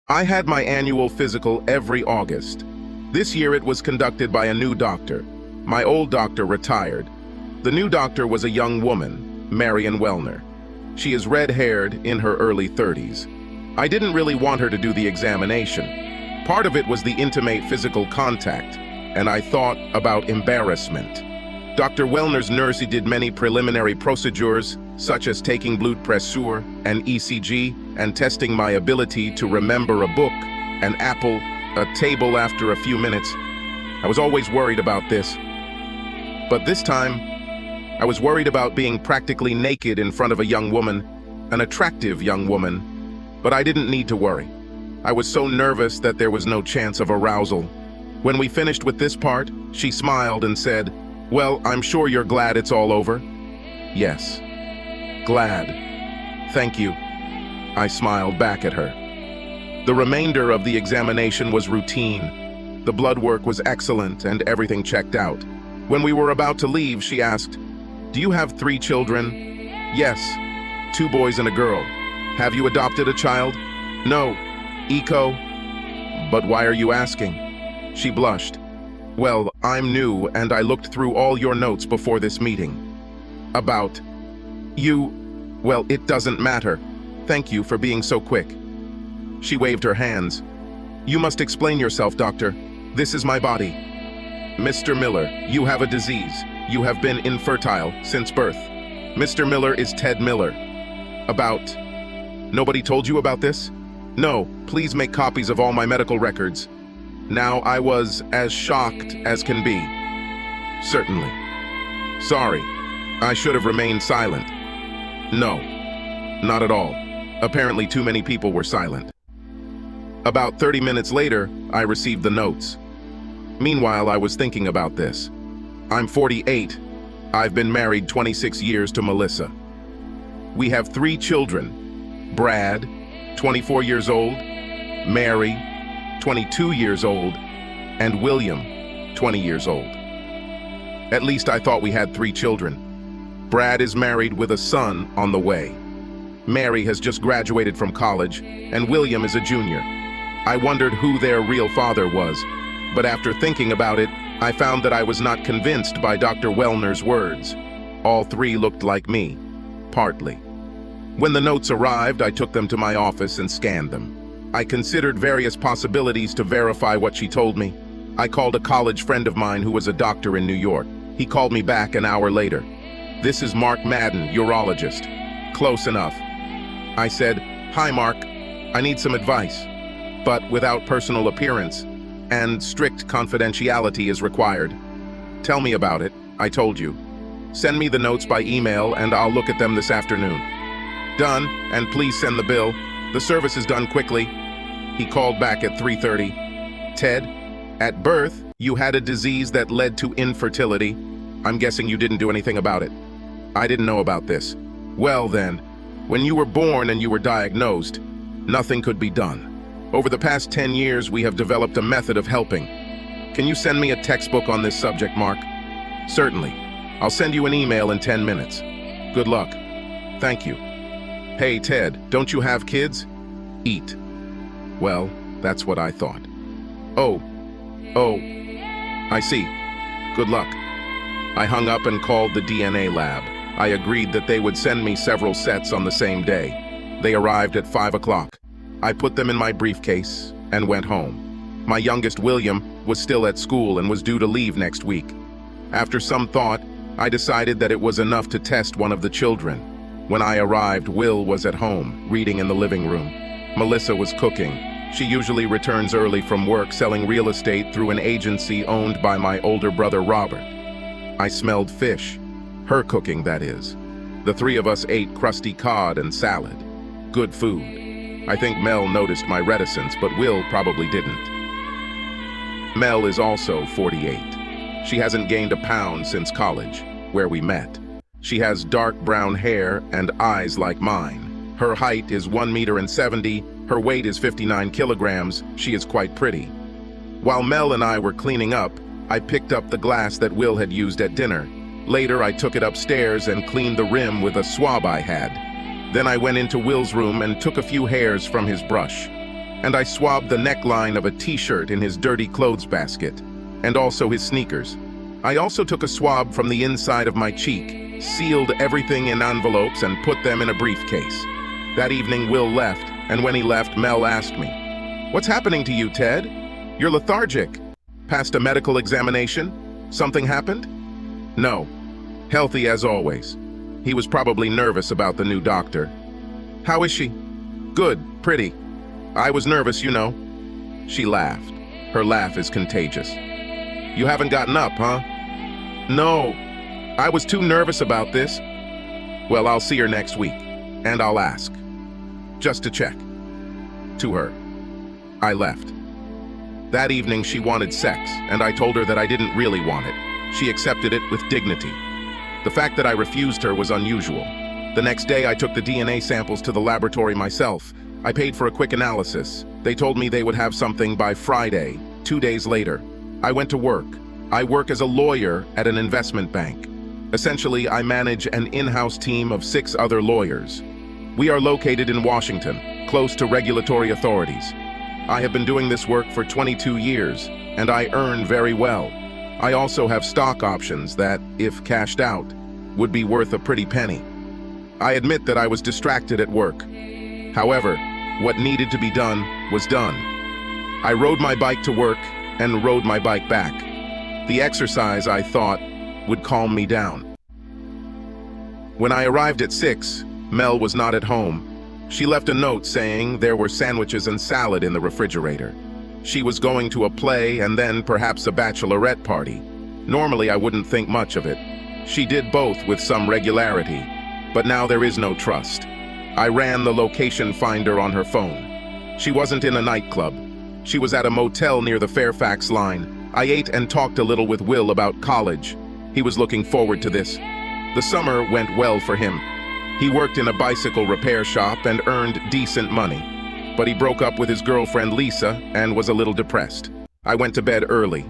I had my annual physical every August. This year it was conducted by a new doctor. My old doctor retired. The new doctor was a young woman, Marian Wellner. She is red-haired, in her early 30s. I didn't really want her to do the examination. Part of it was the intimate physical contact, and I thought about embarrassment. Dr. Wellner's nurse did many preliminary procedures, such as taking blood pressure and ECG, and testing my ability to remember a book, an apple, a table after a few minutes. I was always worried about this. But this time, I was worried about being practically naked in front of a young woman, an attractive young woman. But I didn't need to worry. I was so nervous that there was no chance of arousal. When we finished with this part, she smiled and said, "Well, I'm sure you're glad it's all over." "Yes, glad. Thank you." I smiled back at her. The remainder of the examination was routine. The blood work was excellent and everything checked out. When we were about to leave, she asked, "Do you have 3 children?" "Yes, 2 boys and a girl." "Have you adopted a child?" "No. Eco." "But why are you asking?" She blushed. "Well, I'm new and I looked through all your notes before this meeting." "About you? Well, it doesn't matter. Thank you for being so quick." She waved her hands. "You must explain yourself, doctor. This is my body." "Mr. Miller, you have a disease. You have been infertile since birth. Mr. Miller is Ted Miller." "About... Nobody told you about this?" "No, please make copies of all my medical records." Now I was as shocked as can be. "Certainly. Sorry, I should have remained silent." "No, not at all. Apparently too many people were silent." About 30 minutes later, I received the notes. Meanwhile, I was thinking about this. I'm 48. I've been married 26 years to Melissa. We have 3 children. Brad, 24 years old, Mary, 22 years old, and William, 20 years old. At least I thought we had 3 children. Brad is married with a son on the way. Mary has just graduated from college, and William is a junior. I wondered who their real father was, but after thinking about it, I found that I was not convinced by Dr. Wellner's words. All 3 looked like me, partly. When the notes arrived, I took them to my office and scanned them. I considered various possibilities to verify what she told me. I called a college friend of mine who was a doctor in New York. He called me back an hour later. "This is Mark Madden, urologist." "Close enough." I said, "Hi, Mark. I need some advice, but without personal appearance, and strict confidentiality is required." "Tell me about it," I told you. "Send me the notes by email and I'll look at them this afternoon." "Done, and please send the bill. The service is done quickly." He called back at 3:30. "Ted, at birth, you had a disease that led to infertility. I'm guessing you didn't do anything about it." "I didn't know about this." "Well then, when you were born and you were diagnosed, nothing could be done. Over the past 10 years, we have developed a method of helping. Can you send me a textbook on this subject, Mark?" "Certainly. I'll send you an email in 10 minutes. Good luck." "Thank you." "Hey, Ted, don't you have kids?" "Eat." Well, that's what I thought. Oh, I see. Good luck." I hung up and called the DNA lab. I agreed that they would send me several sets on the same day. They arrived at 5 o'clock. I put them in my briefcase and went home. My youngest, William, was still at school and was due to leave next week. After some thought, I decided that it was enough to test one of the children. When I arrived, Will was at home, reading in the living room. Melissa was cooking. She usually returns early from work selling real estate through an agency owned by my older brother, Robert. I smelled fish. Her cooking, that is. The 3 of us ate crusty cod and salad. Good food. I think Mel noticed my reticence, but Will probably didn't. Mel is also 48. She hasn't gained a pound since college, where we met. She has dark brown hair and eyes like mine. Her height is 1.70 meters, her weight is 59 kilograms, she is quite pretty. While Mel and I were cleaning up, I picked up the glass that Will had used at dinner. Later, I took it upstairs and cleaned the rim with a swab I had. Then I went into Will's room and took a few hairs from his brush. and I swabbed the neckline of a t-shirt in his dirty clothes basket, and also his sneakers. I also took a swab from the inside of my cheek, sealed everything in envelopes, and put them in a briefcase. That evening, Will left, and when he left, Mel asked me, "What's happening to you, Ted? You're lethargic. Passed a medical examination? Something happened?" "No. Healthy as always." He was probably nervous about the new doctor. "How is she?" "Good, pretty. I was nervous, you know." She laughed. Her laugh is contagious. "You haven't gotten up, huh?" "No. I was too nervous about this." "Well, I'll see her next week, and I'll ask. Just to check." To her. I left. That evening she wanted sex, and I told her that I didn't really want it. She accepted it with dignity. The fact that I refused her was unusual. The next day I took the DNA samples to the laboratory myself. I paid for a quick analysis. They told me they would have something by Friday, 2 days later. I went to work. I work as a lawyer at an investment bank. Essentially, I manage an in-house team of 6 other lawyers. We are located in Washington, close to regulatory authorities. I have been doing this work for 22 years, and I earn very well. I also have stock options that, if cashed out, would be worth a pretty penny. I admit that I was distracted at work. However, what needed to be done was done. I rode my bike to work and rode my bike back. The exercise, I thought, would calm me down. When I arrived at 6, Mel was not at home. She left a note saying there were sandwiches and salad in the refrigerator. She was going to a play and then perhaps a bachelorette party. Normally, I wouldn't think much of it. She did both with some regularity, but now there is no trust. I ran the location finder on her phone. She wasn't in a nightclub. She was at a motel near the Fairfax line. I ate and talked a little with Will about college. He was looking forward to this. The summer went well for him. He worked in a bicycle repair shop and earned decent money. But he broke up with his girlfriend Lisa and was a little depressed. I went to bed early.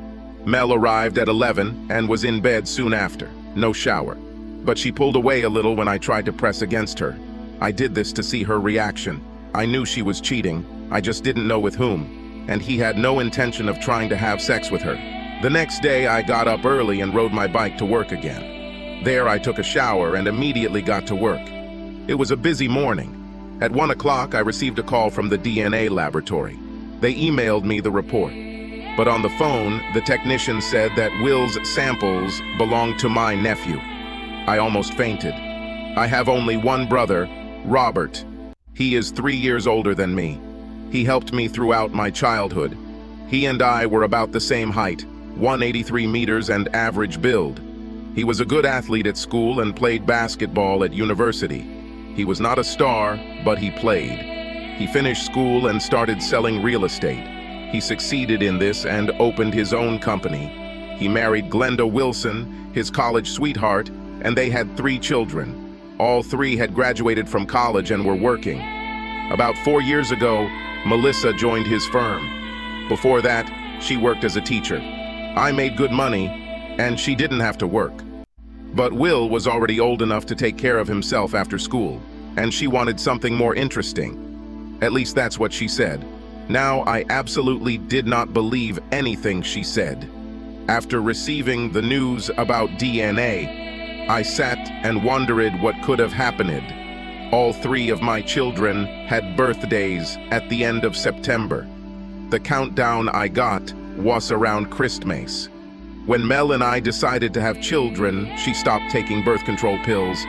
Mel arrived at 11 and was in bed soon after. No shower. But she pulled away a little when I tried to press against her. I did this to see her reaction. I knew she was cheating. I just didn't know with whom. And he had no intention of trying to have sex with her. The next day I got up early and rode my bike to work again. There I took a shower and immediately got to work. It was a busy morning. At 1 o'clock I received a call from the DNA laboratory. They emailed me the report. But on the phone, the technician said that Will's samples belonged to my nephew. I almost fainted. I have only one brother, Robert. He is 3 years older than me. He helped me throughout my childhood. He and I were about the same height, 183 meters and average build. He was a good athlete at school and played basketball at university. He was not a star, but he played. He finished school and started selling real estate. He succeeded in this and opened his own company. He married Glenda Wilson, his college sweetheart, and they had 3 children. All 3 had graduated from college and were working. About 4 years ago, Melissa joined his firm. Before that, she worked as a teacher. I made good money, and she didn't have to work. But Will was already old enough to take care of himself after school, and she wanted something more interesting. At least that's what she said. Now, I absolutely did not believe anything she said. After receiving the news about DNA, I sat and wondered what could have happened. All 3 of my children had birthdays at the end of September. The countdown I got was around Christmas. When Mel and I decided to have children, she stopped taking birth control pills.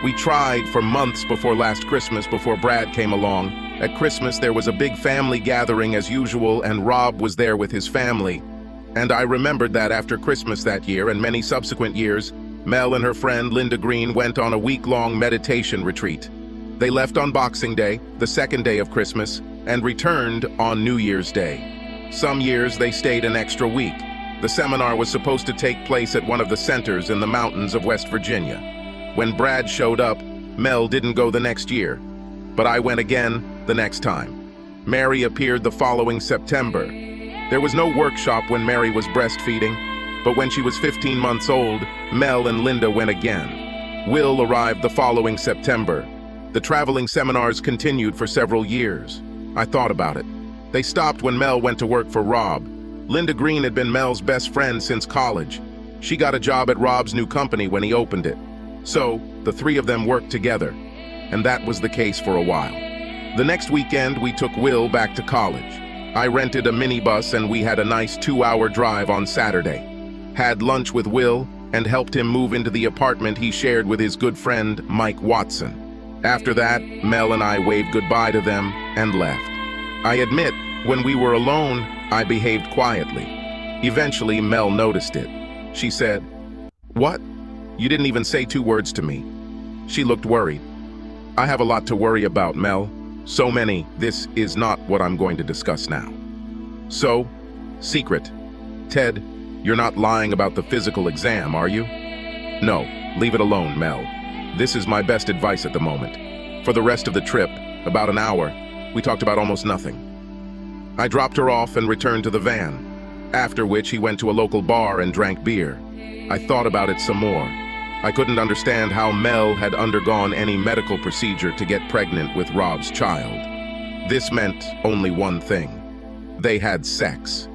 We tried for months before last Christmas before Brad came along. At Christmas, there was a big family gathering as usual, and Rob was there with his family. And I remembered that after Christmas that year and many subsequent years, Mel and her friend Linda Green went on a week-long meditation retreat. They left on Boxing Day, the 2nd day of Christmas, and returned on New Year's Day. Some years they stayed an extra week. The seminar was supposed to take place at one of the centers in the mountains of West Virginia. When Brad showed up, Mel didn't go the next year, but I went again the next time. Mary appeared the following September. There was no workshop when Mary was breastfeeding, but when she was 15 months old, Mel and Linda went again. Will arrived the following September. The traveling seminars continued for several years. I thought about it. They stopped when Mel went to work for Rob. Linda Green had been Mel's best friend since college. She got a job at Rob's new company when he opened it. So, the three of them worked together, and that was the case for a while. The next weekend, we took Will back to college. I rented a minibus and we had a nice 2-hour drive on Saturday. Had lunch with Will and helped him move into the apartment he shared with his good friend, Mike Watson. After that, Mel and I waved goodbye to them and left. I admit, when we were alone, I behaved quietly. Eventually, Mel noticed it. She said, "What? You didn't even say 2 words to me." She looked worried. "I have a lot to worry about, Mel. So many, this is not what I'm going to discuss now." So, secret. Ted, you're not lying about the physical exam, are you? No, leave it alone, Mel. This is my best advice at the moment. For the rest of the trip, about an hour, we talked about almost nothing. I dropped her off and returned to the van, after which he went to a local bar and drank beer. I thought about it some more. I couldn't understand how Mel had undergone any medical procedure to get pregnant with Rob's child. This meant only one thing. They had sex.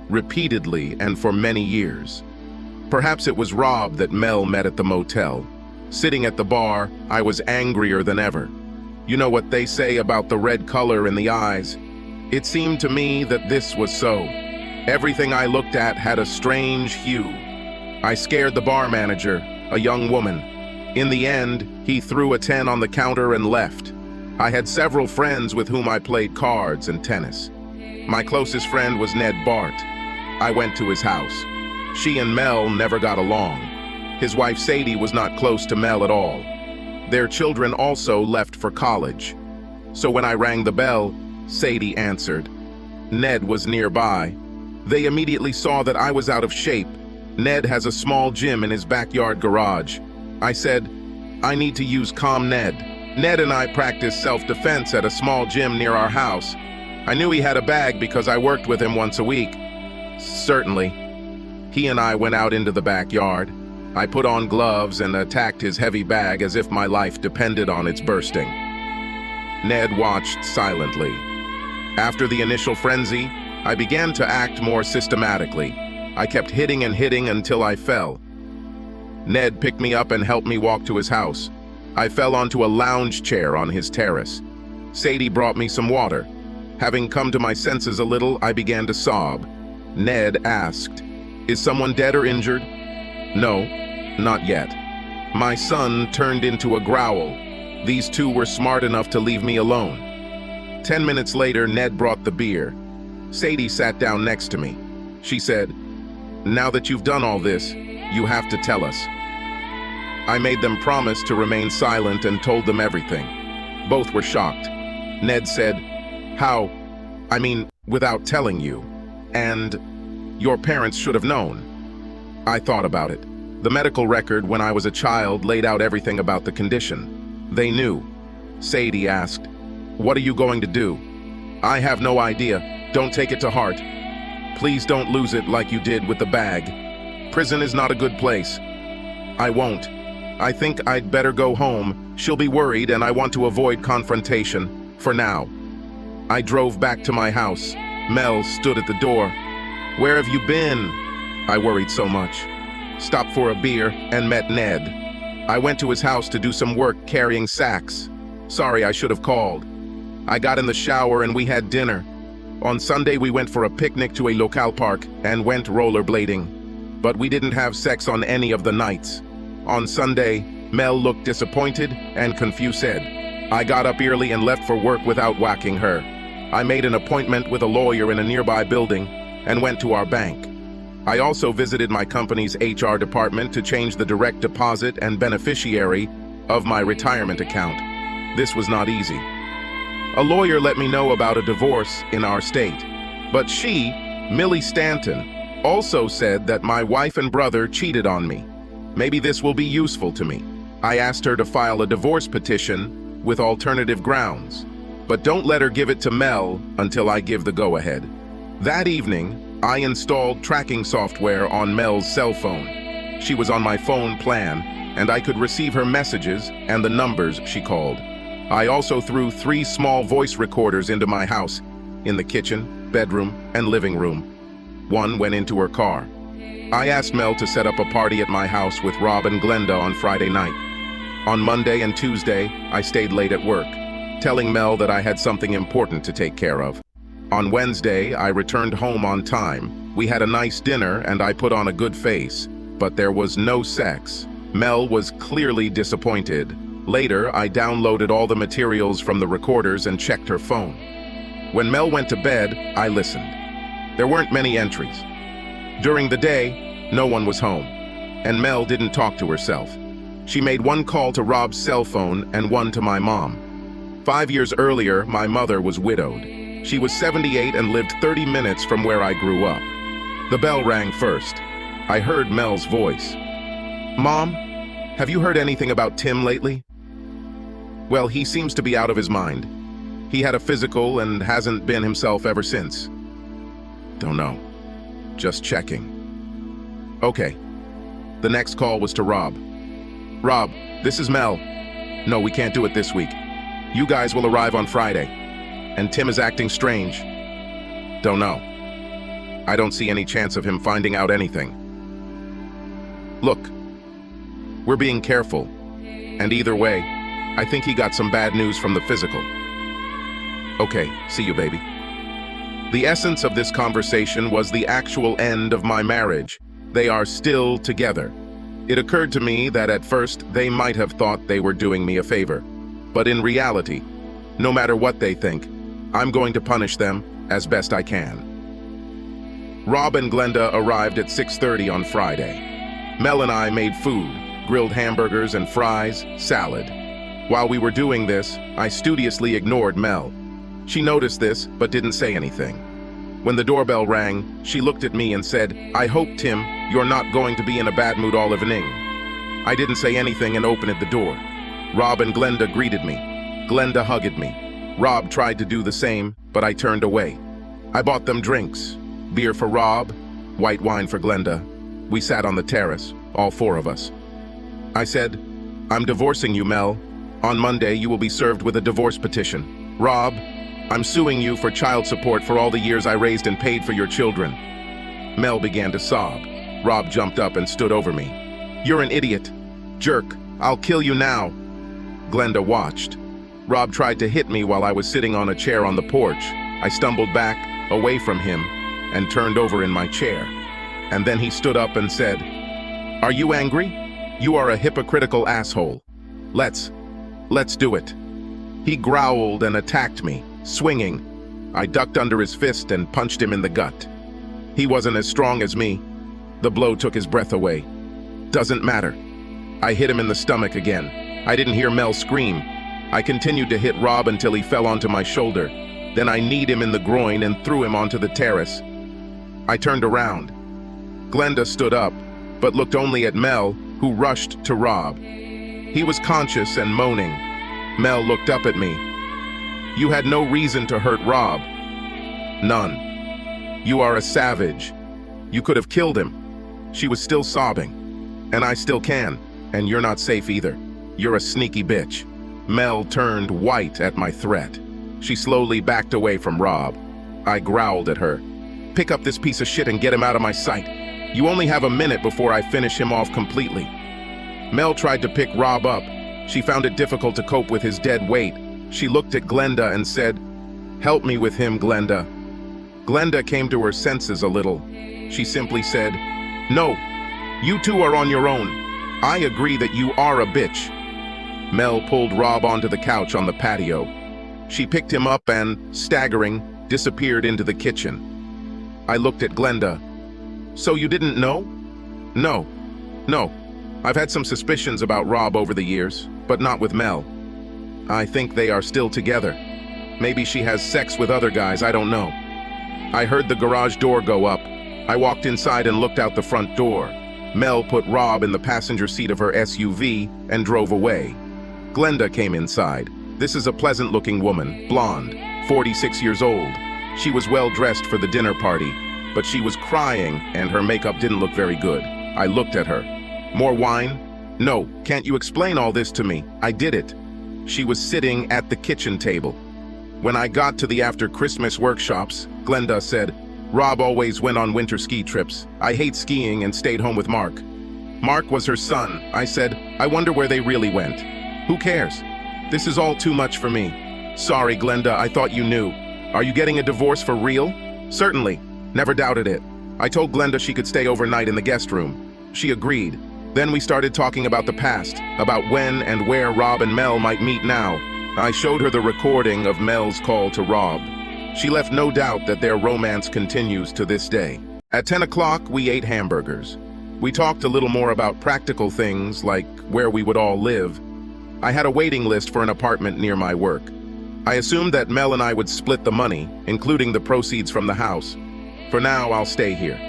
Repeatedly and for many years. Perhaps it was Rob that Mel met at the motel. Sitting at the bar, I was angrier than ever. You know what they say about the red color in the eyes? It seemed to me that this was so. Everything I looked at had a strange hue. I scared the bar manager, a young woman. In the end, he threw a 10 on the counter and left. I had several friends with whom I played cards and tennis. My closest friend was Ned Bart. I went to his house. She and Mel never got along. His wife Sadie was not close to Mel at all. Their children also left for college. So when I rang the bell, Sadie answered. Ned was nearby. They immediately saw that I was out of shape. Ned has a small gym in his backyard garage. I said, "I need to use Calm Ned." Ned and I practiced self-defense at a small gym near our house. I knew he had a bag because I worked with him once a week. Certainly. He and I went out into the backyard. I put on gloves and attacked his heavy bag as if my life depended on its bursting. Ned watched silently. After the initial frenzy, I began to act more systematically. I kept hitting and hitting until I fell. Ned picked me up and helped me walk to his house. I fell onto a lounge chair on his terrace. Sadie brought me some water. Having come to my senses a little, I began to sob. Ned asked, "Is someone dead or injured?" "No, not yet." My son turned into a growl. These two were smart enough to leave me alone. 10 minutes later, Ned brought the beer. Sadie sat down next to me. She said, "Now that you've done all this, you have to tell us." I made them promise to remain silent and told them everything. Both were shocked. Ned said, "How? I mean, without telling you. And your parents should have known." I thought about it. The medical record when I was a child laid out everything about the condition. They knew. Sadie asked, "What are you going to do?" "I have no idea. Don't take it to heart. Please don't lose it like you did with the bag. Prison is not a good place." "I won't. I think I'd better go home. She'll be worried and I want to avoid confrontation, for now." I drove back to my house. Mel stood at the door. "Where have you been?" I worried so much. Stopped for a beer and met Ned. I went to his house to do some work carrying sacks. Sorry, I should have called. I got in the shower and we had dinner. On Sunday we went for a picnic to a local park and went rollerblading. But we didn't have sex on any of the nights. On Sunday, Mel looked disappointed and confused. I got up early and left for work without whacking her. I made an appointment with a lawyer in a nearby building and went to our bank. I also visited my company's HR department to change the direct deposit and beneficiary of my retirement account. This was not easy. A lawyer let me know about a divorce in our state. But she, Millie Stanton, also said that my wife and brother cheated on me. Maybe this will be useful to me. I asked her to file a divorce petition with alternative grounds. But don't let her give it to Mel until I give the go-ahead. That evening, I installed tracking software on Mel's cell phone. She was on my phone plan, and I could receive her messages and the numbers she called. I also threw 3 small voice recorders into my house. in the kitchen, bedroom, and living room. One went into her car. I asked Mel to set up a party at my house with Rob and Glenda on Friday night. On Monday and Tuesday, I stayed late at work, telling Mel that I had something important to take care of. On Wednesday, I returned home on time. We had a nice dinner and I put on a good face, but there was no sex. Mel was clearly disappointed. Later, I downloaded all the materials from the recorders and checked her phone. When Mel went to bed, I listened. There weren't many entries. During the day, no one was home, and Mel didn't talk to herself. She made one call to Rob's cell phone and one to my mom. 5 years earlier, my mother was widowed. She was 78 and lived 30 minutes from where I grew up. The bell rang first. I heard Mel's voice. "Mom, have you heard anything about Tim lately?" "Well, he seems to be out of his mind. He had a physical and hasn't been himself ever since." "Don't know. Just checking." Okay. The next call was to Rob. "Rob, this is Mel. No, we can't do it this week. You guys will arrive on Friday. And Tim is acting strange." "Don't know. I don't see any chance of him finding out anything." "Look, we're being careful. And either way, I think he got some bad news from the physical." "Okay, see you, baby." The essence of this conversation was the actual end of my marriage. They are still together. It occurred to me that at first they might have thought they were doing me a favor. But in reality, no matter what they think, I'm going to punish them as best I can. Rob and Glenda arrived at 6:30 on Friday. Mel and I made food, grilled hamburgers and fries, salad. While we were doing this, I studiously ignored Mel. She noticed this, but didn't say anything. When the doorbell rang, she looked at me and said, "I hope, Tim, you're not going to be in a bad mood all evening." I didn't say anything and opened the door. Rob and Glenda greeted me. Glenda hugged me. Rob tried to do the same, but I turned away. I bought them drinks. Beer for Rob, white wine for Glenda. We sat on the terrace, all four of us. I said, "I'm divorcing you, Mel. On Monday, you will be served with a divorce petition. Rob, I'm suing you for child support for all the years I raised and paid for your children." Mel began to sob. Rob jumped up and stood over me. "You're an idiot. Jerk, I'll kill you now." Glenda watched. Rob tried to hit me while I was sitting on a chair on the porch. I stumbled back, away from him, and turned over in my chair. And then he stood up and said, "Are you angry? You are a hypocritical asshole. Let's do it." He growled and attacked me, swinging. I ducked under his fist and punched him in the gut. He wasn't as strong as me. The blow took his breath away. Doesn't matter. I hit him in the stomach again. I didn't hear Mel scream. I continued to hit Rob until he fell onto my shoulder. Then I kneed him in the groin and threw him onto the terrace. I turned around. Glenda stood up, but looked only at Mel, who rushed to Rob. He was conscious and moaning. Mel looked up at me. "You had no reason to hurt Rob." "None. You are a savage. You could have killed him." She was still sobbing. "And I still can, and you're not safe either. You're a sneaky bitch." Mel turned white at my threat. She slowly backed away from Rob. I growled at her. "Pick up this piece of shit and get him out of my sight. You only have a minute before I finish him off completely." Mel tried to pick Rob up. She found it difficult to cope with his dead weight. She looked at Glenda and said, "Help me with him, Glenda." Glenda came to her senses a little. She simply said, "No, you two are on your own. I agree that you are a bitch." Mel pulled Rob onto the couch on the patio. She picked him up and, staggering, disappeared into the kitchen. I looked at Glenda. "So you didn't know?" No. I've had some suspicions about Rob over the years, but not with Mel. I think they are still together. Maybe she has sex with other guys, I don't know." I heard the garage door go up. I walked inside and looked out the front door. Mel put Rob in the passenger seat of her SUV and drove away. Glenda came inside. This is a pleasant-looking woman, blonde, 46 years old. She was well-dressed for the dinner party, but she was crying and her makeup didn't look very good. I looked at her. "More wine?" "No, can't you explain all this to me? I did it." She was sitting at the kitchen table. When I got to the after Christmas workshops, Glenda said, "Rob always went on winter ski trips. I hate skiing and stayed home with Mark." Mark was her son. I said, "I wonder where they really went." "Who cares? This is all too much for me." "Sorry, Glenda, I thought you knew. Are you getting a divorce for real?" "Certainly. Never doubted it." I told Glenda she could stay overnight in the guest room. She agreed. Then we started talking about the past, about when and where Rob and Mel might meet now. I showed her the recording of Mel's call to Rob. She left no doubt that their romance continues to this day. At 10 o'clock, we ate hamburgers. We talked a little more about practical things, like where we would all live. I had a waiting list for an apartment near my work. I assumed that Mel and I would split the money, including the proceeds from the house. For now, I'll stay here.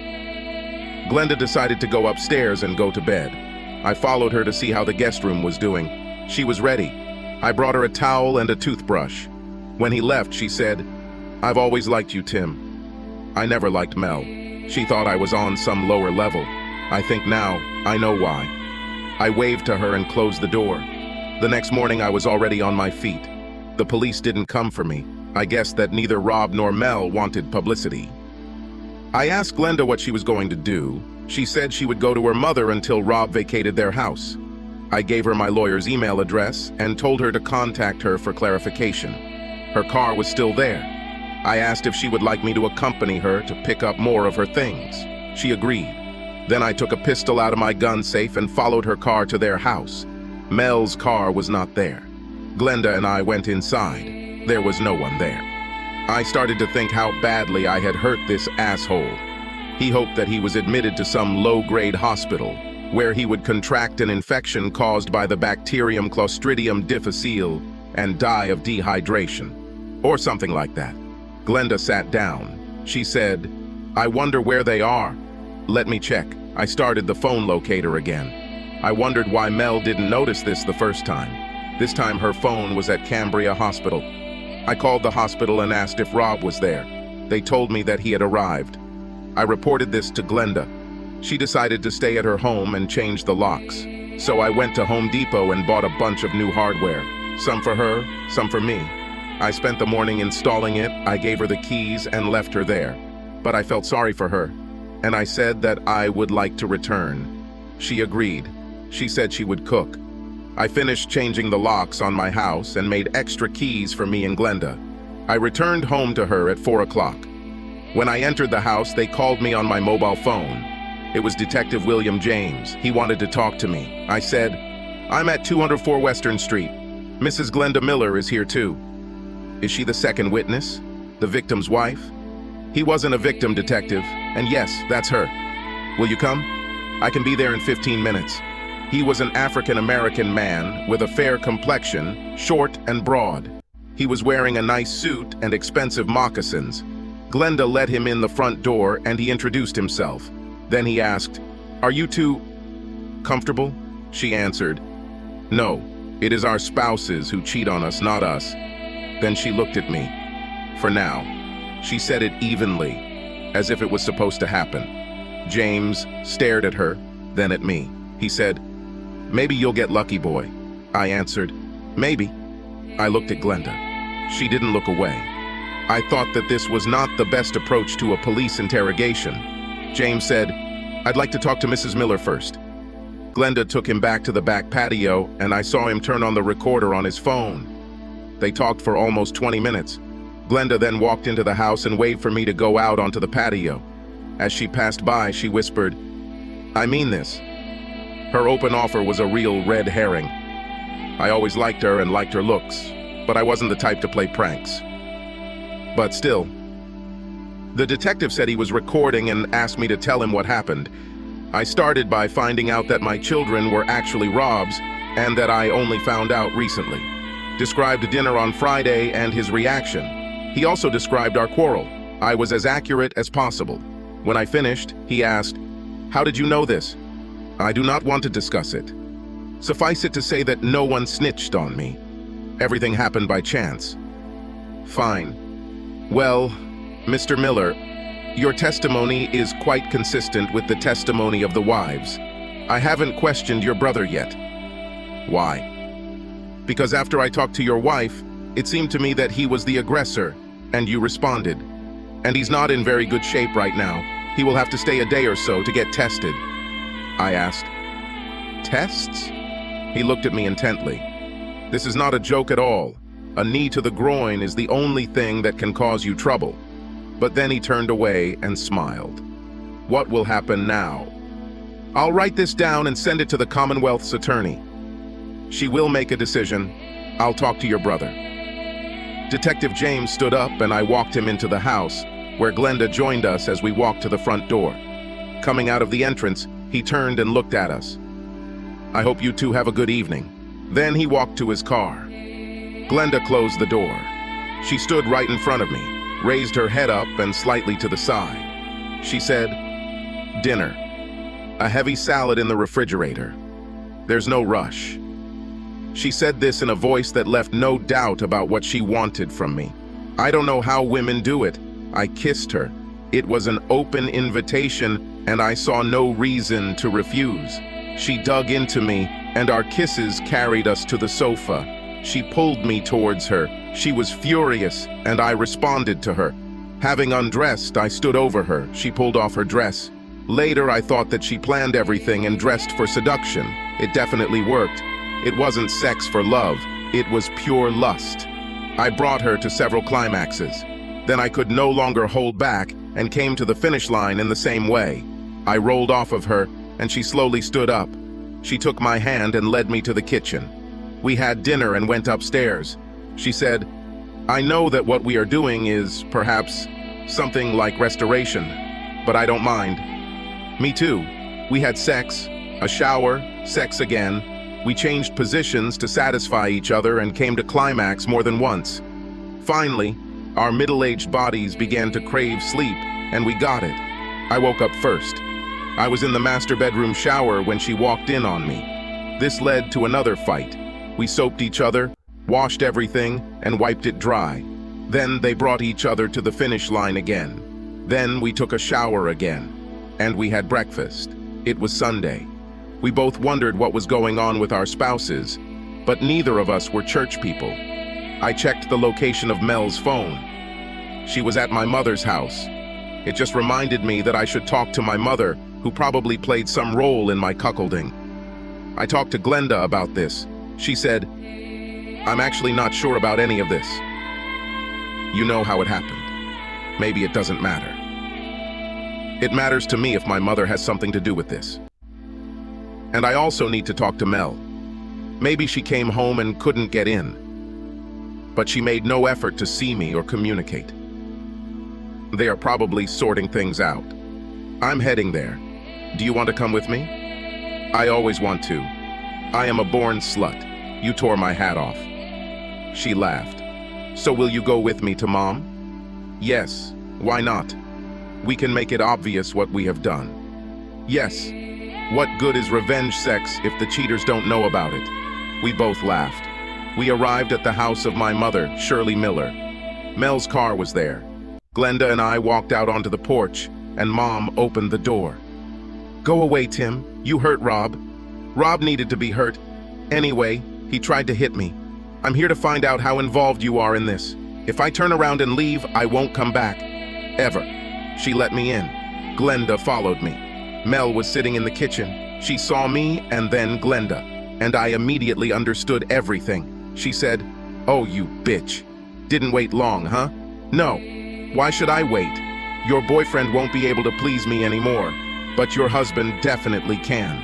Glenda decided to go upstairs and go to bed. I followed her to see how the guest room was doing. She was ready. I brought her a towel and a toothbrush. When he left, she said, "I've always liked you, Tim." I never liked Mel. She thought I was on some lower level. I think now I know why. I waved to her and closed the door. The next morning I was already on my feet. The police didn't come for me. I guessed that neither Rob nor Mel wanted publicity. I asked Glenda what she was going to do. She said she would go to her mother until Rob vacated their house. I gave her my lawyer's email address and told her to contact her for clarification. Her car was still there. I asked if she would like me to accompany her to pick up more of her things. She agreed. Then I took a pistol out of my gun safe and followed her car to their house. Mel's car was not there. Glenda and I went inside. There was no one there. I started to think how badly I had hurt this asshole. He hoped that he was admitted to some low-grade hospital, where he would contract an infection caused by the bacterium Clostridium difficile and die of dehydration, or something like that. Glenda sat down. She said, "I wonder where they are." "Let me check." I started the phone locator again. I wondered why Mel didn't notice this the first time. This time her phone was at Cambria Hospital. I called the hospital and asked if Rob was there. They told me that he had arrived. I reported this to Glenda. She decided to stay at her home and change the locks. So I went to Home Depot and bought a bunch of new hardware. Some for her, some for me. I spent the morning installing it. I gave her the keys and left her there. But I felt sorry for her, and I said that I would like to return. She agreed. She said she would cook. I finished changing the locks on my house and made extra keys for me and Glenda. I returned home to her at 4 o'clock. When I entered the house, they called me on my mobile phone. It was Detective William James. He wanted to talk to me. I said, "I'm at 204 Western Street. Mrs. Glenda Miller is here too." "Is she the second witness? The victim's wife?" "He wasn't a victim, Detective. And yes, that's her." "Will you come?" "I can be there in 15 minutes. He was an African-American man with a fair complexion, short and broad. He was wearing a nice suit and expensive moccasins. Glenda let him in the front door and he introduced himself. Then he asked, "Are you two comfortable?" She answered, "No, it is our spouses who cheat on us, not us." Then she looked at me. "For now." She said it evenly, as if it was supposed to happen. James stared at her, then at me. He said, "Maybe you'll get lucky, boy." I answered, "Maybe." I looked at Glenda. She didn't look away. I thought that this was not the best approach to a police interrogation. James said, "I'd like to talk to Mrs. Miller first." Glenda took him back to the back patio, and I saw him turn on the recorder on his phone. They talked for almost 20 minutes. Glenda then walked into the house and waved for me to go out onto the patio. As she passed by, she whispered, "I mean this." Her open offer was a real red herring. I always liked her and liked her looks, but I wasn't the type to play pranks. But still. The detective said he was recording and asked me to tell him what happened. I started by finding out that my children were actually Rob's and that I only found out recently. Described dinner on Friday and his reaction. He also described our quarrel. I was as accurate as possible. When I finished, he asked, "How did you know this?" I do not want to discuss it. Suffice it to say that no one snitched on me. Everything happened by chance. Fine. Well, Mr. Miller, your testimony is quite consistent with the testimony of the wives. I haven't questioned your brother yet. Why? Because after I talked to your wife, It seemed to me that he was the aggressor, and you responded. And he's not in very good shape right now. He will have to stay a day or so to get tested. I asked. Tests? He looked at me intently. This is not a joke at all. A knee to the groin is the only thing that can cause you trouble. But then he turned away and smiled. What will happen now? I'll write this down and send it to the Commonwealth's attorney. She will make a decision. I'll talk to your brother. Detective James stood up and I walked him into the house, where Glenda joined us as we walked to the front door. Coming out of the entrance, he turned and looked at us. I hope you two have a good evening. Then he walked to his car. Glenda closed the door. She stood right in front of me, raised her head up and slightly to the side. She said, "Dinner. A heavy salad in the refrigerator. There's no rush." She said this in a voice that left no doubt about what she wanted from me. I don't know how women do it. I kissed her. It was an open invitation, and I saw no reason to refuse. She dug into me, and our kisses carried us to the sofa. She pulled me towards her. She was furious, and I responded to her. Having undressed, I stood over her. She pulled off her dress. Later, I thought that she planned everything and dressed for seduction. It definitely worked. It wasn't sex for love. It was pure lust. I brought her to several climaxes. Then I could no longer hold back and came to the finish line in the same way. I rolled off of her, and she slowly stood up. She took my hand and led me to the kitchen. We had dinner and went upstairs. She said, "I know that what we are doing is, perhaps, something like restoration, but I don't mind." Me too. We had sex, a shower, sex again. We changed positions to satisfy each other and came to climax more than once. Finally, our middle-aged bodies began to crave sleep, and we got it. I woke up first. I was in the master bedroom shower when she walked in on me. This led to another fight. We soaped each other, washed everything, and wiped it dry. Then they brought each other to the finish line again. Then we took a shower again. And we had breakfast. It was Sunday. We both wondered what was going on with our spouses, but neither of us were church people. I checked the location of Mel's phone. She was at my mother's house. It just reminded me that I should talk to my mother, who probably played some role in my cuckolding. I talked to Glenda about this. She said, "I'm actually not sure about any of this. You know how it happened. Maybe it doesn't matter. It matters to me if my mother has something to do with this. And I also need to talk to Mel. Maybe she came home and couldn't get in. But she made no effort to see me or communicate. They are probably sorting things out. I'm heading there. Do you want to come with me? I always want to. I am a born slut. You tore my hat off." She laughed. "So will you go with me to Mom?" "Yes, why not? We can make it obvious what we have done." "Yes. What good is revenge sex if the cheaters don't know about it?" We both laughed. We arrived at the house of my mother, Shirley Miller. Mel's car was there. Glenda and I walked out onto the porch, and Mom opened the door. "Go away, Tim. You hurt Rob. Rob needed to be hurt. Anyway, he tried to hit me. I'm here to find out how involved you are in this. If I turn around and leave, I won't come back. Ever." She let me in. Glenda followed me. Mel was sitting in the kitchen. She saw me and then Glenda, and I immediately understood everything. She said, "Oh, you bitch. Didn't wait long, huh?" "No. Why should I wait? Your boyfriend won't be able to please me anymore, but your husband definitely can."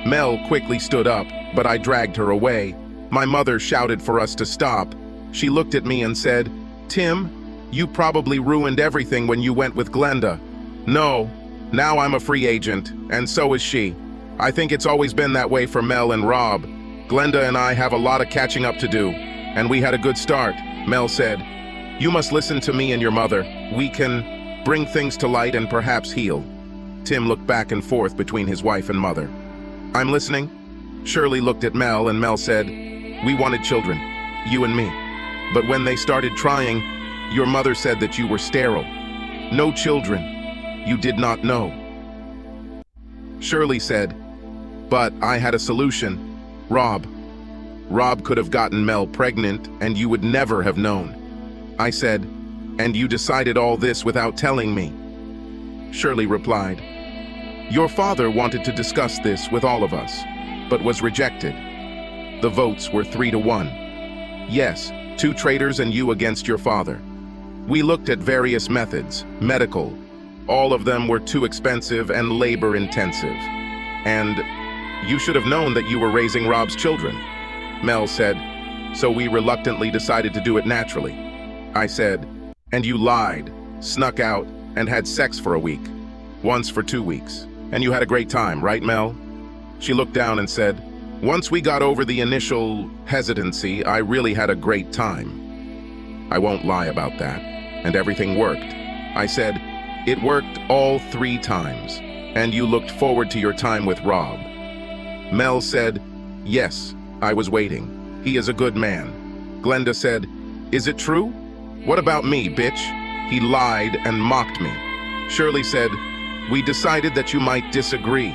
Mel quickly stood up, but I dragged her away. My mother shouted for us to stop. She looked at me and said, "Tim, you probably ruined everything when you went with Glenda." "No, now I'm a free agent, and so is she. I think it's always been that way for Mel and Rob. Glenda and I have a lot of catching up to do, and we had a good start." Mel said, "You must listen to me and your mother. We can bring things to light and perhaps heal." Tim looked back and forth between his wife and mother. "I'm listening." Shirley looked at Mel, and Mel said, "We wanted children, you and me. But when they started trying, your mother said that you were sterile. No children. You did not know." Shirley said, "But I had a solution. Rob. Rob could have gotten Mel pregnant and you would never have known. I said, and you decided all this without telling me. Shirley replied, your father wanted to discuss this with all of us, but was rejected. The votes were 3-1. Yes, 2 traitors and you against your father. We looked at various methods, medical. All of them were too expensive and labor-intensive. And you should have known that you were raising Rob's children. Mel said, so we reluctantly decided to do it naturally. I said, and you lied, snuck out, and had sex for a week. Once for 2 weeks. And you had a great time, right, Mel? She looked down and said, once we got over the initial hesitancy, I really had a great time. I won't lie about that. And everything worked. I said, it worked all 3 times. And you looked forward to your time with Rob. Mel said, yes, I was waiting. He is a good man. Glenda said, is it true? What about me, bitch? He lied and mocked me. Shirley said, we decided that you might disagree.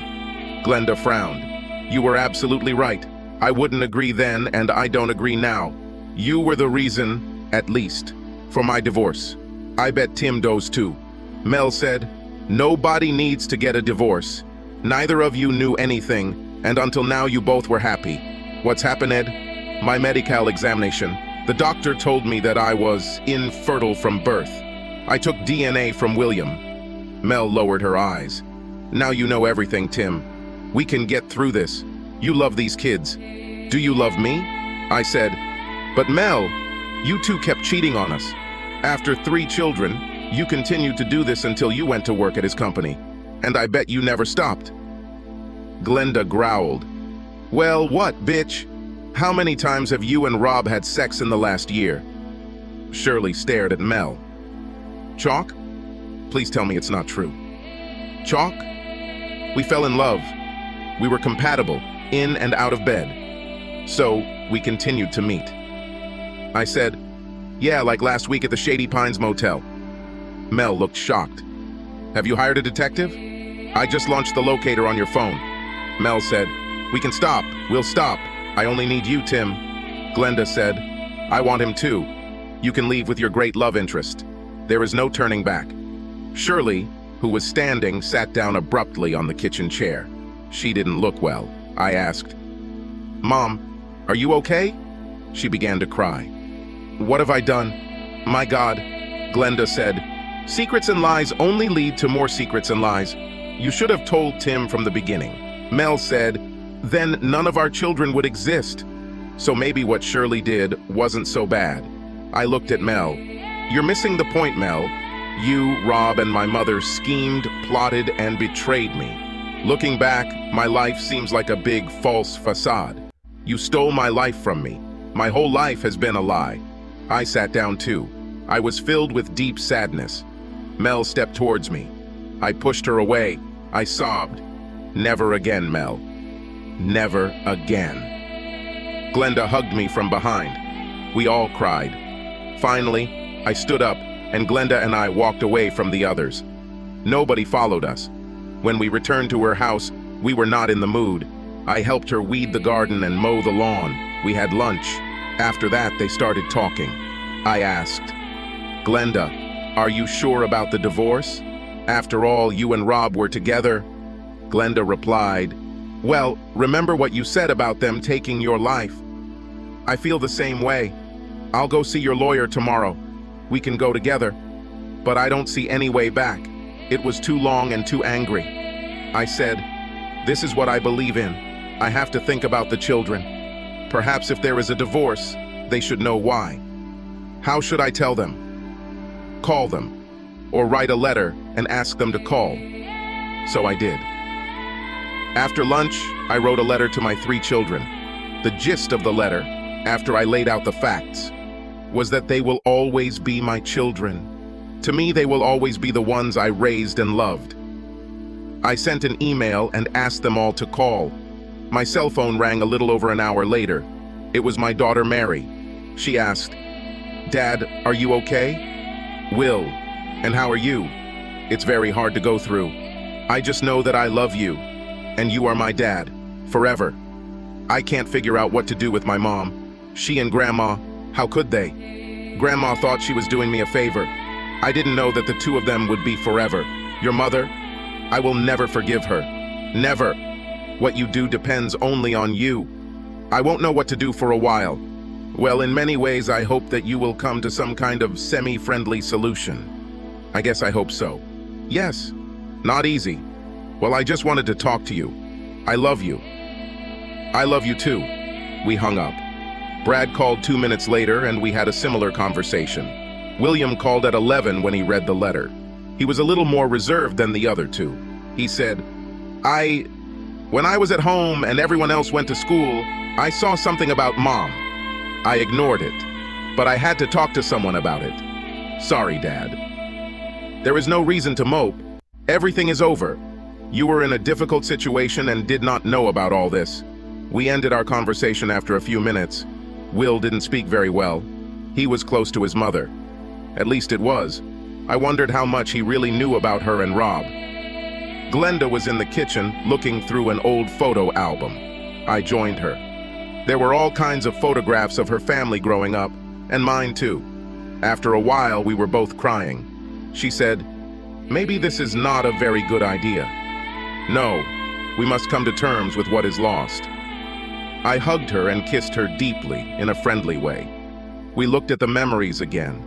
Glenda frowned. You were absolutely right. I wouldn't agree then, and I don't agree now. You were the reason, at least, for my divorce. I bet Tim does too. Mel said, nobody needs to get a divorce. Neither of you knew anything, and until now you both were happy. What's happened, Ed? My medical examination. The doctor told me that I was infertile from birth. I took DNA from William. Mel lowered her eyes. Now you know everything, Tim. We can get through this. You love these kids. Do you love me? I said, but Mel, you two kept cheating on us. After 3 children, you continued to do this until you went to work at his company. And I bet you never stopped. Glenda growled. Well, what, bitch? How many times have you and Rob had sex in the last year? Shirley stared at Mel. Chalk? Please tell me it's not true. Chalk? We fell in love. We were compatible, in and out of bed. So, we continued to meet. I said, yeah, like last week at the Shady Pines Motel. Mel looked shocked. Have you hired a detective? I just launched the locator on your phone. Mel said, we can stop. We'll stop. I only need you, Tim. Glenda said, I want him too. You can leave with your great love interest. There is no turning back. Shirley, who was standing, sat down abruptly on the kitchen chair. She didn't look well. I asked, Mom, are you okay? She began to cry. What have I done? My God, Glenda said, secrets and lies only lead to more secrets and lies. You should have told Tim from the beginning. Mel said, then none of our children would exist. So maybe what Shirley did wasn't so bad. I looked at Mel. You're missing the point, Mel. You, Rob, and my mother schemed, plotted, and betrayed me. Looking back, my life seems like a big false facade. You stole my life from me. My whole life has been a lie. I sat down too. I was filled with deep sadness. Mel stepped towards me. I pushed her away. I sobbed. Never again, Mel. Never again. Glenda hugged me from behind. We all cried. Finally, I stood up, and Glenda and I walked away from the others. Nobody followed us. When we returned to her house, we were not in the mood. I helped her weed the garden and mow the lawn. We had lunch. After that, they started talking. I asked, Glenda, are you sure about the divorce? After all, you and Rob were together. Glenda replied, well, remember what you said about them taking your life. I feel the same way. I'll go see your lawyer tomorrow. We can go together. But I don't see any way back. It was too long and too angry. I said, this is what I believe in. I have to think about the children. Perhaps if there is a divorce, they should know why. How should I tell them? Call them, or write a letter and ask them to call. So I did. After lunch, I wrote a letter to my 3 children. The gist of the letter, after I laid out the facts, was that they will always be my children. To me, they will always be the ones I raised and loved. I sent an email and asked them all to call. My cell phone rang a little over an hour later. It was my daughter Mary. She asked, Dad, are you okay? Will, and how are you? It's very hard to go through. I just know that I love you, and you are my dad, forever. I can't figure out what to do with my mom. She and Grandma, how could they? Grandma thought she was doing me a favor. I didn't know that the two of them would be forever. Your mother? I will never forgive her. Never. What you do depends only on you. I won't know what to do for a while. Well, in many ways, I hope that you will come to some kind of semi-friendly solution. I guess I hope so. Yes. Not easy. Well, I just wanted to talk to you. I love you. I love you too. We hung up. Brad called 2 minutes later and we had a similar conversation. William called at 11 when he read the letter. He was a little more reserved than the other two. He said, When I was at home and everyone else went to school, I saw something about Mom. I ignored it, but I had to talk to someone about it. Sorry, Dad. There is no reason to mope. Everything is over. You were in a difficult situation and did not know about all this. We ended our conversation after a few minutes. Will didn't speak very well. He was close to his mother. At least it was. I wondered how much he really knew about her and Rob. Glenda was in the kitchen looking through an old photo album. I joined her. There were all kinds of photographs of her family growing up, and mine too. After a while, we were both crying. She said, "Maybe this is not a very good idea. No, we must come to terms with what is lost." I hugged her and kissed her deeply in a friendly way. We looked at the memories again.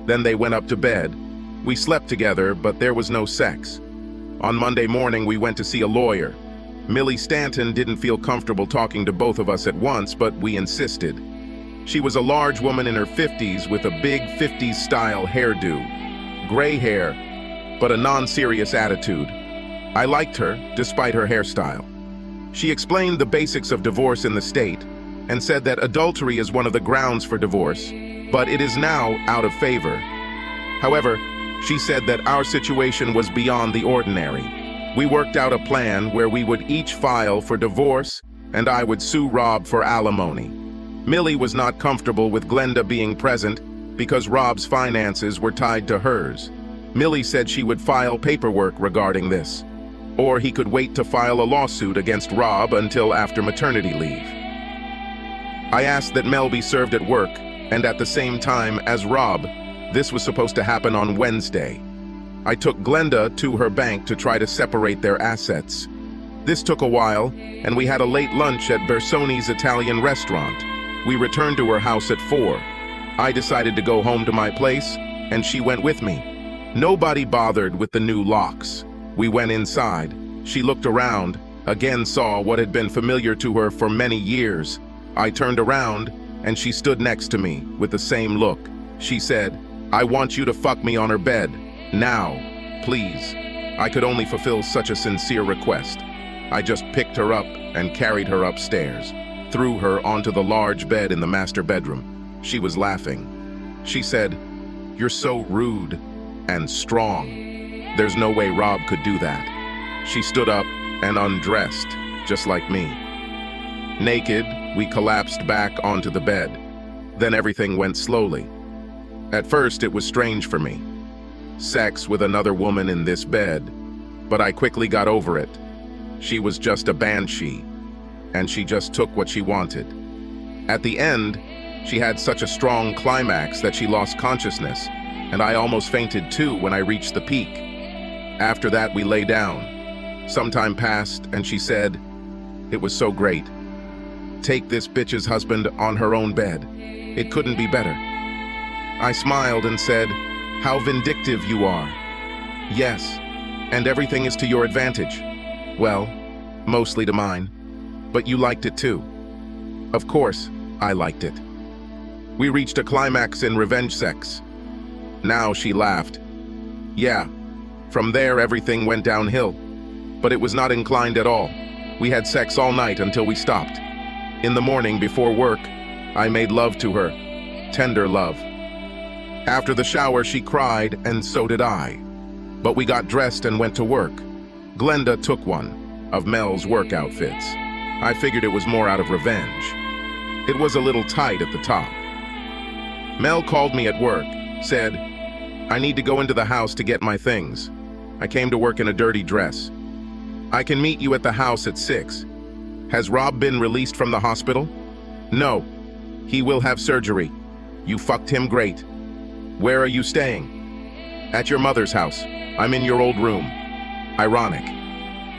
Then they went up to bed. We slept together, but there was no sex. On Monday morning, we went to see a lawyer. Millie Stanton didn't feel comfortable talking to both of us at once, but we insisted. She was a large woman in her 50s with a big 50s-style hairdo, gray hair, but a non-serious attitude. I liked her, despite her hairstyle. She explained the basics of divorce in the state and said that adultery is one of the grounds for divorce, but it is now out of favor. However, she said that our situation was beyond the ordinary. We worked out a plan where we would each file for divorce and I would sue Rob for alimony. Millie was not comfortable with Glenda being present because Rob's finances were tied to hers. Millie said she would file paperwork regarding this, or he could wait to file a lawsuit against Rob until after maternity leave. I asked that Mel be served at work and at the same time as Rob. This was supposed to happen on Wednesday. I took Glenda to her bank to try to separate their assets. This took a while, and we had a late lunch at Bersoni's Italian restaurant. We returned to her house at 4. I decided to go home to my place, and she went with me. Nobody bothered with the new locks. We went inside. She looked around, again saw what had been familiar to her for many years. I turned around, and she stood next to me with the same look. She said, "I want you to fuck me on her bed. Now, please." I could only fulfill such a sincere request. I just picked her up and carried her upstairs, threw her onto the large bed in the master bedroom. She was laughing. She said, "You're so rude and strong. There's no way Rob could do that." She stood up and undressed, just like me. Naked, we collapsed back onto the bed. Then everything went slowly. At first, it was strange for me. Sex with another woman in this bed, but I quickly got over it. She was just a banshee, and she just took what she wanted. At the end, she had such a strong climax that she lost consciousness, and I almost fainted too when I reached the peak. After that, we lay down. Some time passed, and she said, "It was so great. Take this bitch's husband on her own bed. It couldn't be better." I smiled and said, "How vindictive you are." "Yes, and everything is to your advantage." "Well, mostly to mine. But you liked it too." "Of course, I liked it." We reached a climax in revenge sex. Now she laughed. "Yeah, from there everything went downhill. But it was not inclined at all. We had sex all night until we stopped. In the morning before work, I made love to her. Tender love. After the shower, she cried, and so did I. But we got dressed and went to work. Glenda took one of Mel's work outfits. I figured it was more out of revenge. It was a little tight at the top. Mel called me at work, said, "I need to go into the house to get my things. I came to work in a dirty dress. I can meet you at the house at 6. Has Rob been released from the hospital? No. He will have surgery. You fucked him great. Where are you staying? At your mother's house. I'm in your old room. Ironic.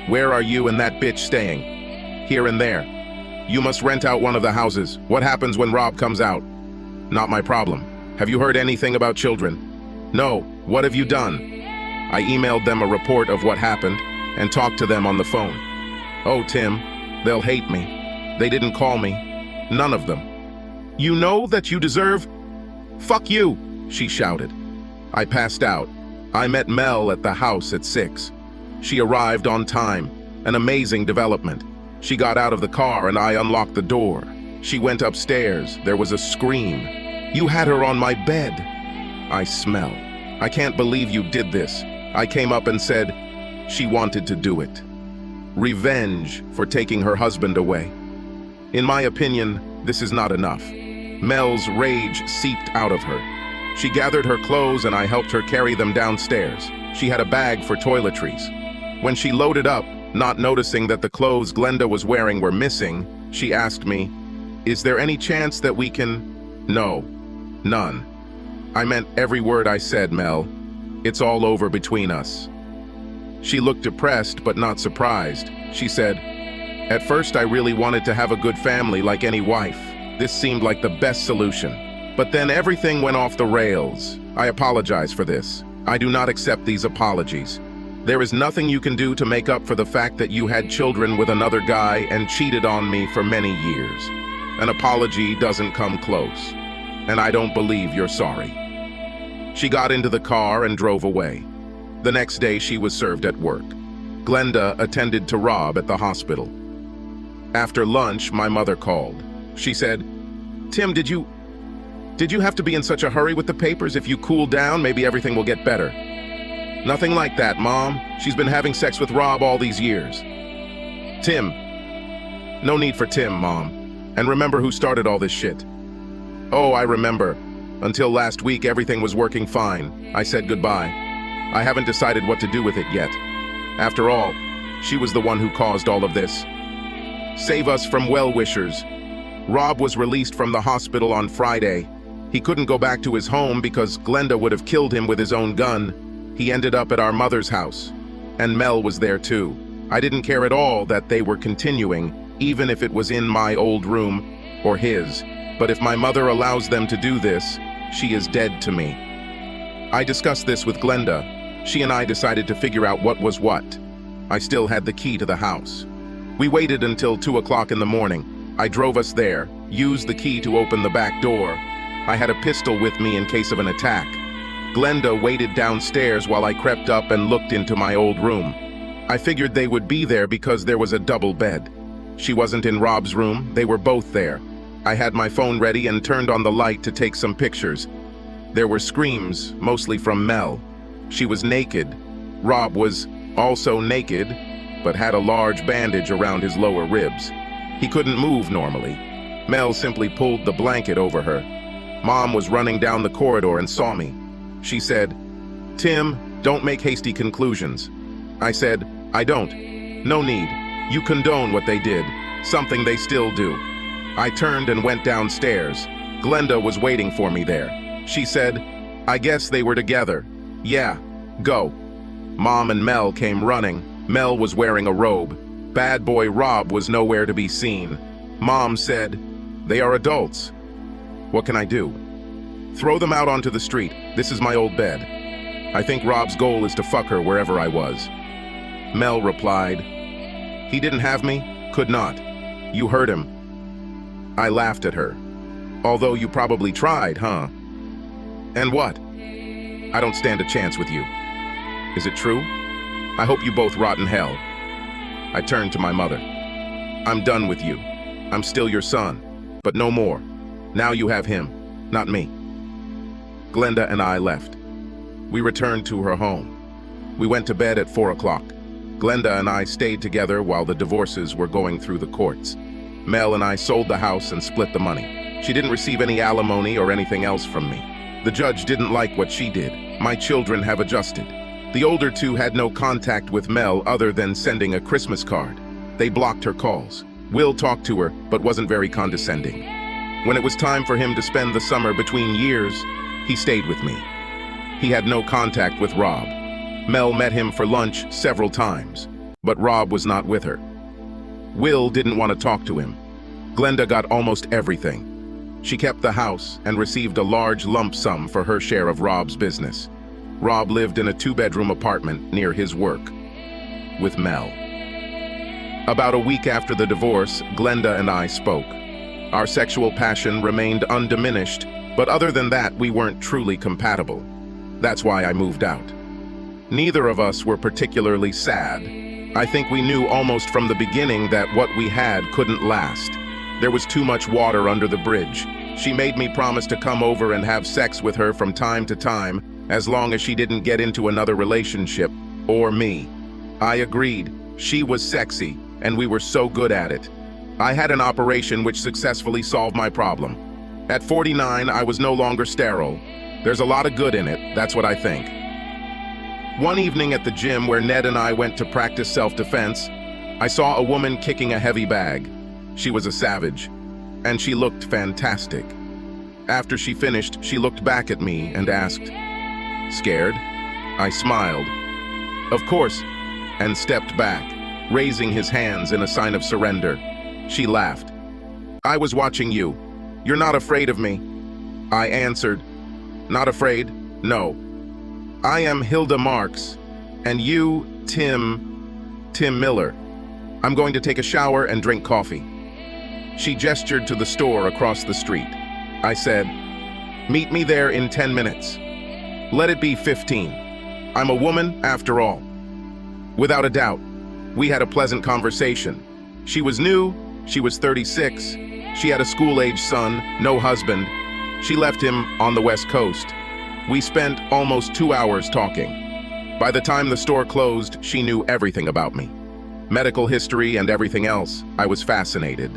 Where are you and that bitch staying? Here and there. You must rent out one of the houses. What happens when Rob comes out? Not my problem. Have you heard anything about children? No. What have you done? I emailed them a report of what happened and talked to them on the phone. Oh, Tim, they'll hate me. They didn't call me. None of them. You know that you deserve? Fuck you, she shouted. I passed out. I met Mel at the house at 6. She arrived on time. An amazing development. She got out of the car and I unlocked the door. She went upstairs. There was a scream. You had her on my bed. I smell. I can't believe you did this. I came up and said, she wanted to do it. Revenge for taking her husband away. In my opinion, this is not enough. Mel's rage seeped out of her. She gathered her clothes and I helped her carry them downstairs. She had a bag for toiletries. When she loaded up, not noticing that the clothes Glenda was wearing were missing, she asked me, "Is there any chance that we can—" No, none. I meant every word I said, Mel. It's all over between us. She looked depressed but not surprised. She said, "At first I really wanted to have a good family like any wife. This seemed like the best solution. But then everything went off the rails. I apologize for this. I do not accept these apologies. There is nothing you can do to make up for the fact that you had children with another guy and cheated on me for many years. An apology doesn't come close. And I don't believe you're sorry." She got into the car and drove away. The next day she was served at work. Glenda attended to Rob at the hospital. After lunch, my mother called. She said, "Tim, did you have to be in such a hurry with the papers? If you cool down, maybe everything will get better." "Nothing like that, Mom. She's been having sex with Rob all these years." "Tim." "No need for Tim, Mom. And remember who started all this shit." "Oh, I remember. Until last week, everything was working fine. I said goodbye. I haven't decided what to do with it yet. After all, she was the one who caused all of this. Save us from well-wishers. Rob was released from the hospital on Friday. He couldn't go back to his home because Glenda would have killed him with his own gun. He ended up at our mother's house. And Mel was there too. I didn't care at all that they were continuing, even if it was in my old room or his. But if my mother allows them to do this, she is dead to me. I discussed this with Glenda. She and I decided to figure out what was what. I still had the key to the house. We waited until 2 o'clock in the morning. I drove us there, used the key to open the back door. I had a pistol with me in case of an attack. Glenda waited downstairs while I crept up and looked into my old room. I figured they would be there because there was a double bed. She wasn't in Rob's room, they were both there. I had my phone ready and turned on the light to take some pictures. There were screams, mostly from Mel. She was naked. Rob was also naked, but had a large bandage around his lower ribs. He couldn't move normally. Mel simply pulled the blanket over her. Mom was running down the corridor and saw me. She said, "Tim, don't make hasty conclusions." I said, "I don't. No need. You condone what they did, something they still do." I turned and went downstairs. Glenda was waiting for me there. She said, "I guess they were together." "Yeah, go." Mom and Mel came running. Mel was wearing a robe. Bad boy Rob was nowhere to be seen. Mom said, "They are adults. What can I do?" "Throw them out onto the street. This is my old bed. I think Rob's goal is to fuck her wherever I was." Mel replied, "He didn't have me? Could not. You heard him." I laughed at her. "Although you probably tried, huh? And what?" "I don't stand a chance with you." "Is it true? I hope you both rot in hell." I turned to my mother. "I'm done with you. I'm still your son, but no more. Now you have him, not me." Glenda and I left. We returned to her home. We went to bed at 4 o'clock. Glenda and I stayed together while the divorces were going through the courts. Mel and I sold the house and split the money. She didn't receive any alimony or anything else from me. The judge didn't like what she did. My children have adjusted. The older two had no contact with Mel other than sending a Christmas card. They blocked her calls. Will talked to her, but wasn't very condescending. When it was time for him to spend the summer between years, he stayed with me. He had no contact with Rob. Mel met him for lunch several times, but Rob was not with her. Will didn't want to talk to him. Glenda got almost everything. She kept the house and received a large lump sum for her share of Rob's business. Rob lived in a 2-bedroom apartment near his work with Mel. About a week after the divorce, Glenda and I spoke. Our sexual passion remained undiminished, but other than that, we weren't truly compatible. That's why I moved out. Neither of us were particularly sad. I think we knew almost from the beginning that what we had couldn't last. There was too much water under the bridge. She made me promise to come over and have sex with her from time to time, as long as she didn't get into another relationship, or me. I agreed. She was sexy, and we were so good at it. I had an operation which successfully solved my problem. At 49, I was no longer sterile. There's a lot of good in it, that's what I think. One evening at the gym where Ned and I went to practice self-defense, I saw a woman kicking a heavy bag. She was a savage, and she looked fantastic. After she finished, she looked back at me and asked, "Scared?" I smiled. "Of course," and stepped back, raising his hands in a sign of surrender. She laughed. "I was watching you. You're not afraid of me." I answered, "Not afraid? No. I am Hilda Marks, and you, Tim Miller. I'm going to take a shower and drink coffee." She gestured to the store across the street. I said, "Meet me there in 10 minutes. Let it be 15. I'm a woman after all." Without a doubt, we had a pleasant conversation. She was new, she was 36, she had a school-age son, no husband. She left him on the West Coast. We spent almost 2 hours talking. By the time the store closed, she knew everything about me. Medical history and everything else. I was fascinated.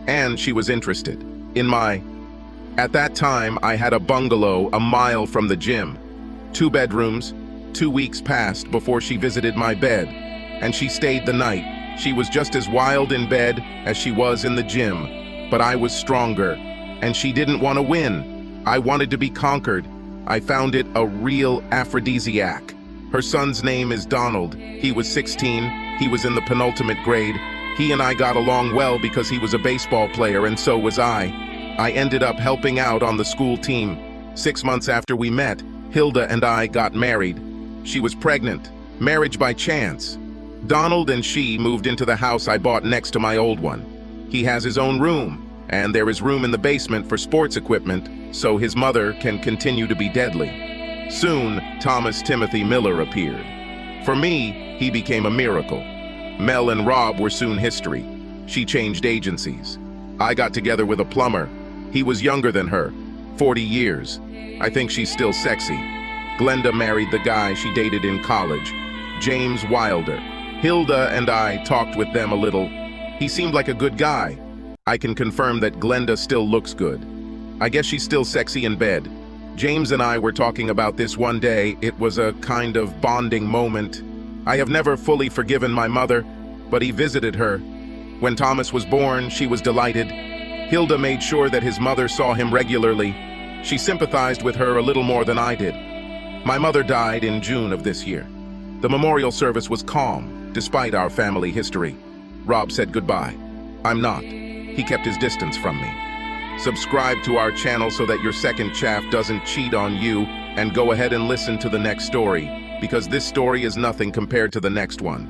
And she was interested in At that time, I had a bungalow a mile from the gym. 2 bedrooms. 2 weeks passed before she visited my bed, and she stayed the night. She was just as wild in bed as she was in the gym, but I was stronger, and she didn't want to win. I wanted to be conquered. I found it a real aphrodisiac. Her son's name is Donald. He was 16. He was in the penultimate grade. He and I got along well because he was a baseball player and so was I. I ended up helping out on the school team. 6 months after we met, Hilda and I got married. She was pregnant. Marriage by chance. Donald and she moved into the house I bought next to my old one. He has his own room, and there is room in the basement for sports equipment, so his mother can continue to be deadly. Soon, Thomas Timothy Miller appeared. For me, he became a miracle. Mel and Rob were soon history. She changed agencies. I got together with a plumber. He was younger than her, 40 years. I think she's still sexy. Glenda married the guy she dated in college, James Wilder. Hilda and I talked with them a little. He seemed like a good guy. I can confirm that Glenda still looks good. I guess she's still sexy in bed. James and I were talking about this one day. It was a kind of bonding moment. I have never fully forgiven my mother, but he visited her. When Thomas was born, she was delighted. Hilda made sure that his mother saw him regularly. She sympathized with her a little more than I did. My mother died in June of this year. The memorial service was calm, despite our family history. Rob said goodbye. I'm not. He kept his distance from me. Subscribe to our channel so that your second chaff doesn't cheat on you, and go ahead and listen to the next story, because this story is nothing compared to the next one.